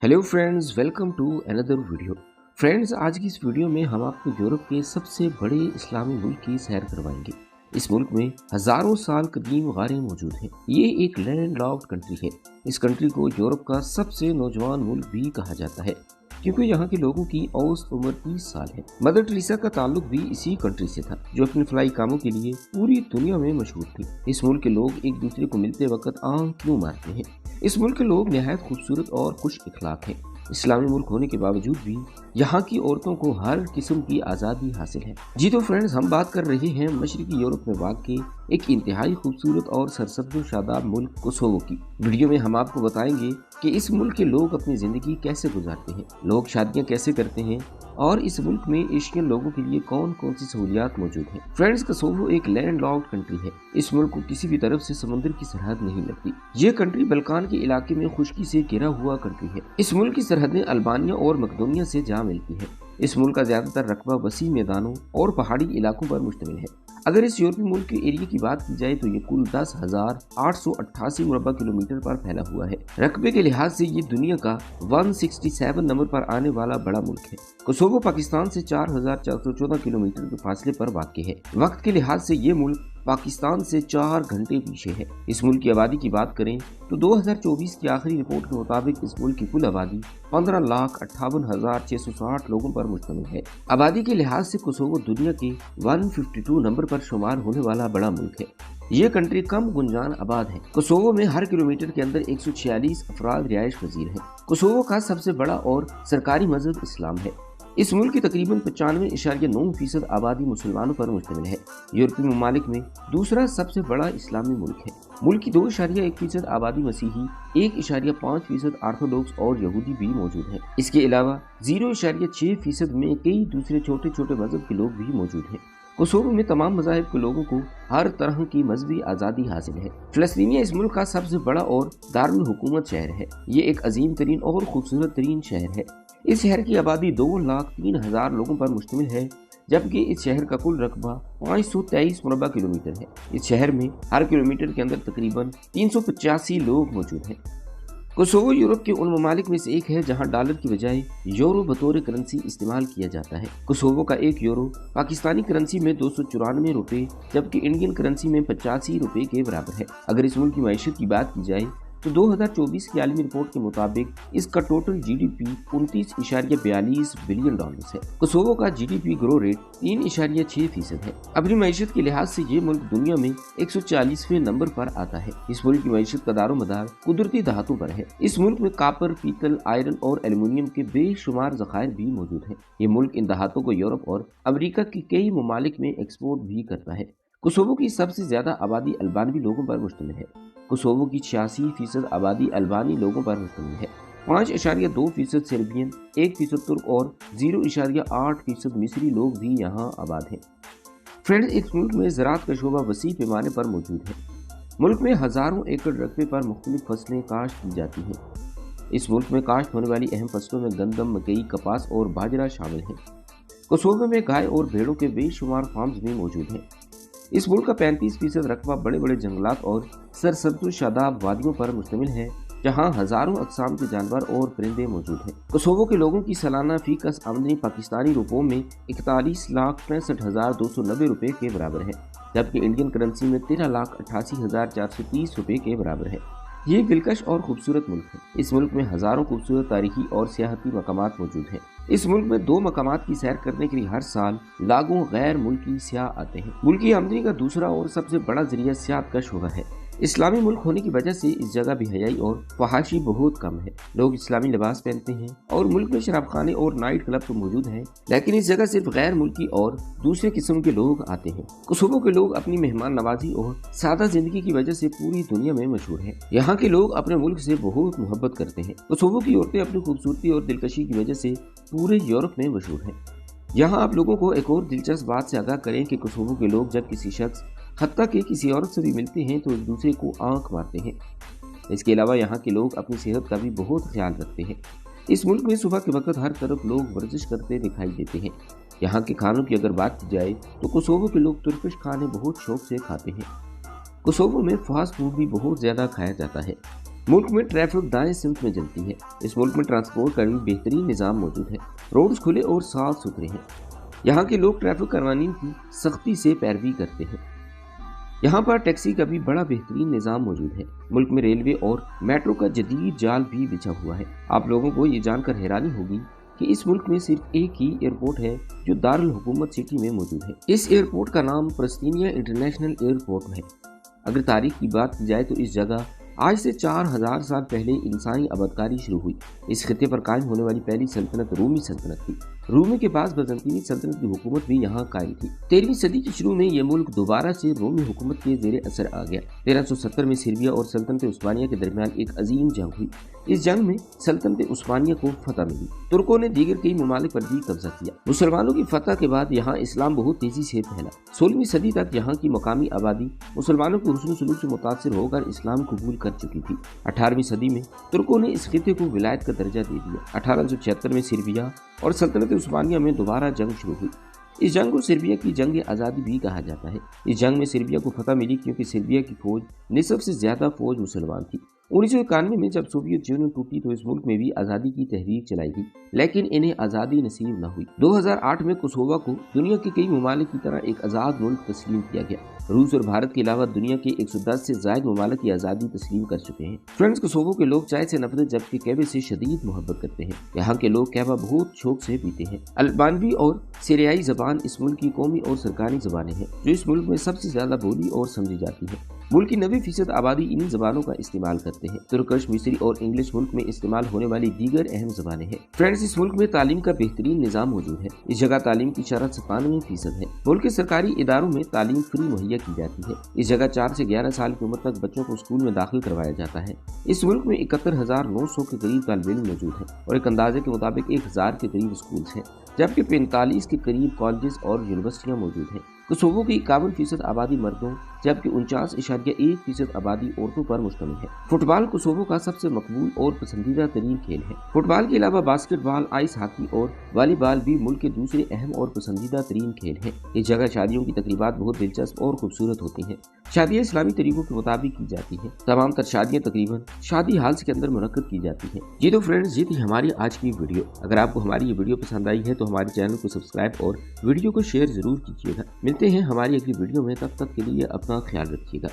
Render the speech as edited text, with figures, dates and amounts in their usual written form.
Hello friends, welcome to another video. Friends, आज की इस वीडियो में हम आपको यूरोप के सबसे बड़े इस्लामी मुल्क की सैर करवाएंगे। इस मुल्क में हजारों साल कदीम गारें मौजूद हैं। ये एक लैंड लॉक्ड कंट्री है। इस कंट्री को यूरोप का सबसे नौजवान मुल्क भी कहा जाता है क्योंकि यहाँ के लोगों की औसत उम्र 30 साल है। मदर टेरेसा का ताल्लुक भी इसी कंट्री से था, जो अपने फलाई कामों के लिए पूरी दुनिया में मशहूर थी। इस मुल्क के लोग एक दूसरे को मिलते वक्त आंख क्यों मारते हैं? इस मुल्क के लोग निहायत खूबसूरत और खुश इखलाक हैं। इस्लामी मुल्क होने के बावजूद भी यहाँ की औरतों को हर किस्म की आज़ादी हासिल है। जी तो फ्रेंड्स, हम बात कर रहे हैं मशरकी यूरोप में वाक़ एक इंतहाई खूबसूरत और सरसब्ज़ शादाब मुल्क कोसोवो की। वीडियो में हम आपको बताएंगे कि इस मुल्क के लोग अपनी ज़िंदगी कैसे गुजारते हैं, लोग शादियाँ कैसे करते हैं और इस मुल्क में एशियन लोगों के लिए कौन कौन सी सहूलियात मौजूद हैं। फ्रेंड्स, कोसोवो एक लैंड लॉक्ड कंट्री है। इस मुल्क को किसी भी तरफ से समुद्र की सरहद नहीं लगती। ये कंट्री बल्कान के इलाके में खुश्की से घिरा हुआ कंट्री है। इस मुल्क की सरहदें अल्बानिया और मकदोनिया से जा मिलती है। इस मुल्क का ज्यादातर रकबा वसी मैदानों और पहाड़ी इलाकों पर मुश्तमिल है। अगर इस यूरोपीय मुल्क के एरिया की बात की जाए तो ये कुल 10,888 मुरबा किलोमीटर पर फैला हुआ है। रकबे के लिहाज से ये दुनिया का 167 नंबर पर आने वाला बड़ा मुल्क है। कोसोवो पाकिस्तान से 4,414 किलोमीटर के फासले पर वाक़ है। वक्त के लिहाज से ये मुल्क पाकिस्तान से 4 घंटे पीछे है। इस मुल्क की आबादी की बात करें तो 2024 की आखिरी रिपोर्ट के मुताबिक इस मुल्क की कुल आबादी 15,58,660 लोगों पर मुश्तमिल है। आबादी के लिहाज से कोसोवो दुनिया के 152 नंबर पर शुमार होने वाला बड़ा मुल्क है। ये कंट्री कम गुंजान आबाद है। कोसोवो में हर किलोमीटर के अंदर 146 अफराद रिहाइश पजीर हैं। कोसोवो का सबसे बड़ा और सरकारी मजहब इस्लाम है। इस मुल्क की तकरीबन 95.9% आबादी मुसलमानों पर मुश्तमिल है। यूरोपीय ममालिक में दूसरा सबसे बड़ा इस्लामी मुल्क है। मुल्क की 2.1% आबादी मसीही, 1.5% आर्थोडॉक्स और यहूदी भी मौजूद हैं। इसके अलावा 0.6% में कई दूसरे छोटे छोटे मजहब के लोग भी मौजूद हैं। कोसोवो में तमाम मज़ाहिब के लोगों को हर तरह की मजहबी आज़ादी हासिल है। फिलिस्तीनिया इस मुल्क का सबसे बड़ा और दारुल हुकूमत शहर है। ये एक अजीम तरीन और खूबसूरत तरीन शहर है। इस शहर की आबादी 2,03,000 लोगों पर मुश्तमिल है, जबकि इस शहर का कुल रकबा 523 मुरबा किलोमीटर है। इस शहर में हर किलोमीटर के अंदर तकरीबन 385 लोग मौजूद हैं। कोसोवो यूरोप के उन ममालिक में से एक है जहां डॉलर की बजाय यूरो बतौर करेंसी इस्तेमाल किया जाता है। कोसोवो का एक यूरो पाकिस्तानी करेंसी में 294 रुपये जबकि इंडियन करेंसी में 85 रुपये के बराबर है। अगर इस मुल्क की मईशत की बात की जाए तो 2024 की आलमी रिपोर्ट के मुताबिक इसका टोटल GDP 29.42 बिलियन डॉलर्स है। कोसोवो का GDP ग्रो रेट 3.6% है। अपनी मईशत के लिहाज से ये मुल्क दुनिया में 140वें नंबर पर आता है। इस मुल्क की मईशत का दारोमदार कुदरती धातु पर है। इस मुल्क में कापर, पीतल, आयरन और एल्युमिनियम के बेशुमार ज़खायर भी मौजूद हैं। ये मुल्क इन धातुओं को यूरोप और अमेरिका के कई ममालिक में एक्सपोर्ट भी करता है। कोसोवो की सबसे ज्यादा आबादी अल्बानवी लोगों पर मुश्तमिल है। कोसोवो की 86% आबादी अल्बानी लोगों पर मुश्तमिल है। 5.2% सर्बियन, 1% तुर्क और 0.8% मिस्री लोग भी यहाँ आबाद हैं। फ्रेंड्स, इस मुल्क में ज़राअत का शोबा वसी पैमाने पर मौजूद है। मुल्क में हज़ारों एकड़ रकबे पर मुख्तलिफ फसलें काश्त की जाती हैं। इस मुल्क में काश्त होने वाली अहम फसलों में गंदम, मकई, कपास और बाजरा शामिल है। कोसोवो में गाय और भेड़ों के बेशुमार फार्म्स भी मौजूद हैं। इस मुल्क का 35% रकबा बड़े बड़े जंगलात और सरसब्ज़ शादाब वादियों पर मुश्तमिल है, जहाँ हज़ारों अक़साम के जानवर और परिंदे मौजूद हैं। कोसोवो के लोगों की सालाना फीकस आमदनी पाकिस्तानी रुपयों में 41,65,290 रुपये के बराबर है, जबकि इंडियन करेंसी में 13,88,430 रुपये के बराबर है। ये दिलकश और खूबसूरत मुल्क है। इस मुल्क में हज़ारों खूबसूरत तारीखी और सियाहती मकामात मौजूद हैं। इस मुल्क में 2 मकामात की सैर करने के लिए हर साल लाखों गैर मुल्की सियाह आते हैं। मुल्की आमदनी का दूसरा और सबसे बड़ा जरिया सियाहत का शोबा है। इस्लामी मुल्क होने की वजह से इस जगह बेहयाई और फहाशी बहुत कम है। लोग इस्लामी लिबास पहनते हैं और मुल्क में शराब खाने और नाइट क्लब तो मौजूद हैं, लेकिन इस जगह सिर्फ गैर मुल्की और दूसरे किस्म के लोग आते हैं। कोसोवो के लोग अपनी मेहमान नवाजी और सादा जिंदगी की वजह से पूरी दुनिया में मशहूर हैं। यहाँ के लोग अपने मुल्क से बहुत मोहब्बत करते हैं। कोसोवो की औरतें अपनी खूबसूरती और दिलकशी की वजह से पूरे यूरोप में मशहूर हैं। यहाँ आप लोगों को एक और दिलचस्प बात से आगाह करें कि कोसोवो के लोग जब किसी शख्स, हत्ता कि किसी औरत से भी मिलते हैं तो एक दूसरे को आंख मारते हैं। इसके अलावा यहाँ के लोग अपनी सेहत का भी बहुत ख्याल रखते हैं। इस मुल्क में सुबह के वक्त हर तरफ लोग वर्जिश करते दिखाई देते हैं। यहाँ के खानों की अगर बात की जाए तो कोसोवो के लोग तुर्किश खाने बहुत शौक से खाते हैं। कोसोवो में फास्ट फूड भी बहुत ज़्यादा खाया जाता है। मुल्क में ट्रैफिक दाएं सिमत में चलती है। इस मुल्क में ट्रांसपोर्ट का भी बेहतरीन निज़ाम मौजूद है। रोड्स खुले और साफ सुथरे हैं। यहाँ के लोग ट्रैफिक कवानीन की सख्ती से पैरवी करते हैं। यहाँ पर टैक्सी का भी बड़ा बेहतरीन निज़ाम मौजूद है। मुल्क में रेलवे और मेट्रो का जदीद जाल भी बिछा हुआ है। आप लोगों को ये जानकर हैरानी होगी कि इस मुल्क में सिर्फ एक ही एयरपोर्ट है जो दारुल हुकूमत सिटी में मौजूद है। इस एयरपोर्ट का नाम फलस्तीनिया इंटरनेशनल एयरपोर्ट है। अगर तारीख की बात की जाए तो इस जगह आज से 4000 साल पहले इंसानी आबादकारी शुरू हुई। इस खित्ते पर कायम होने वाली पहली सल्तनत रूमी सल्तनत थी। रूमी के पास बजंतीनी सल्तनत की हुकूमत भी यहाँ कायम थी। 13वीं सदी के शुरू में यह मुल्क दोबारा से रोमी हुकूमत के जेर असर आ गया। 1370 में सीरिया और सल्तनत उस्मानिया के दरमियान एक अजीम जंग हुई। इस जंग में सल्तनत उस्मानिया को फतह मिली। तुर्कों ने दीगर कई ममालिक पर भी कब्जा किया। मुसलमानों की फतह के बाद यहाँ इस्लाम बहुत तेजी से फैला। 16वीं सदी तक यहाँ की मकामी आबादी मुसलमानों के हुस्न सलूक से मुतासिर होकर इस्लाम कबूल कर चुकी थी। 18वीं सदी में तुर्कों ने इस खित्ते को विलायत का दर्जा दे दिया। 1876 में सीरिया और सल्तनत उस्मानिया में दोबारा जंग शुरू हुई। इस जंग को सर्बिया की जंग आज़ादी भी कहा जाता है। इस जंग में सर्बिया को फतह मिली क्योंकि सर्बिया की फौज निसब से ज़्यादा फौज मुसलमान थी। 1991 में जब सोवियत यूनियन टूटी तो इस मुल्क में भी आज़ादी की तहरीक चलाई गई, लेकिन इन्हें आज़ादी नसीब न हुई। 2008 में कोसोवो को दुनिया के कई ममालिक की तरह एक आज़ाद मुल्क तस्लीम किया गया। रूस और भारत के अलावा दुनिया के 110 से ज़ायद ममालिक की आज़ादी तस्लीम कर चुके हैं। फ्रेंड्स, कोसोवो के लोग चाय से नफरत जबकि कहवे से शदीद मोहब्बत करते हैं। यहाँ के लोग कहवा बहुत शौक से पीते हैं। अल्बानवी और सीरियाई जबान इस मुल्क की कौमी और सरकारी जबानें हैं जो इस मुल्क में सबसे ज़्यादा बोली और समझी जाती है। मुल्क की 90% आबादी इन्हीं जबानों का इस्तेमाल करते हैं। तुर्किश, मिस्री और इंग्लिश मुल्क में इस्तेमाल होने वाली दीगर अहम जबानें हैं। फ्रेंड्स, इस मुल्क में तालीम का बेहतरीन निज़ाम मौजूद है। इस जगह तालीम की शरह 97% है। मुल्क के सरकारी इदारों में तालीम फ्री मुहैया की जाती है। इस जगह 4 से 11 साल की उम्र तक बच्चों को स्कूल में दाखिल करवाया जाता है। इस मुल्क में 71,900 के करीब तालिब इल्म मौजूद है और एक अंदाजे के मुताबिक 1000 के करीब स्कूल हैं, जबकि 45 के करीब कॉलेजेस और यूनिवर्सिटियाँ मौजूद हैं। कोसोवो की 51% आबादी मर्दों जबकि 49.1% आबादी औरतों पर मुश्तमिल है। फुटबॉल कोसोवो का सबसे मकबूल और पसंदीदा तरीन खेल है। फुटबॉल के अलावा बास्केटबॉल, आइस हॉकी और वॉलीबॉल भी मुल्क के दूसरे अहम और पसंदीदा तरीन खेल हैं। इस जगह शादियों की तकरीबात बहुत दिलचस्प और खूबसूरत होती हैं। शादियाँ इस्लामी तरीकों के मुताबिक की जाती हैं। तमाम तर शादियाँ तकरीबन शादी हाल के अंदर मुनक्कद की जाती हैं। जी तो फ्रेंड्स, ये थी हमारी आज की वीडियो। अगर आपको हमारी ये वीडियो पसंद आई है तो हमारे चैनल को सब्सक्राइब और वीडियो को शेयर जरूर कीजिएगा। मिलते हैं हमारी अगली वीडियो में, तब तक के लिए अपना ख्याल रखिएगा।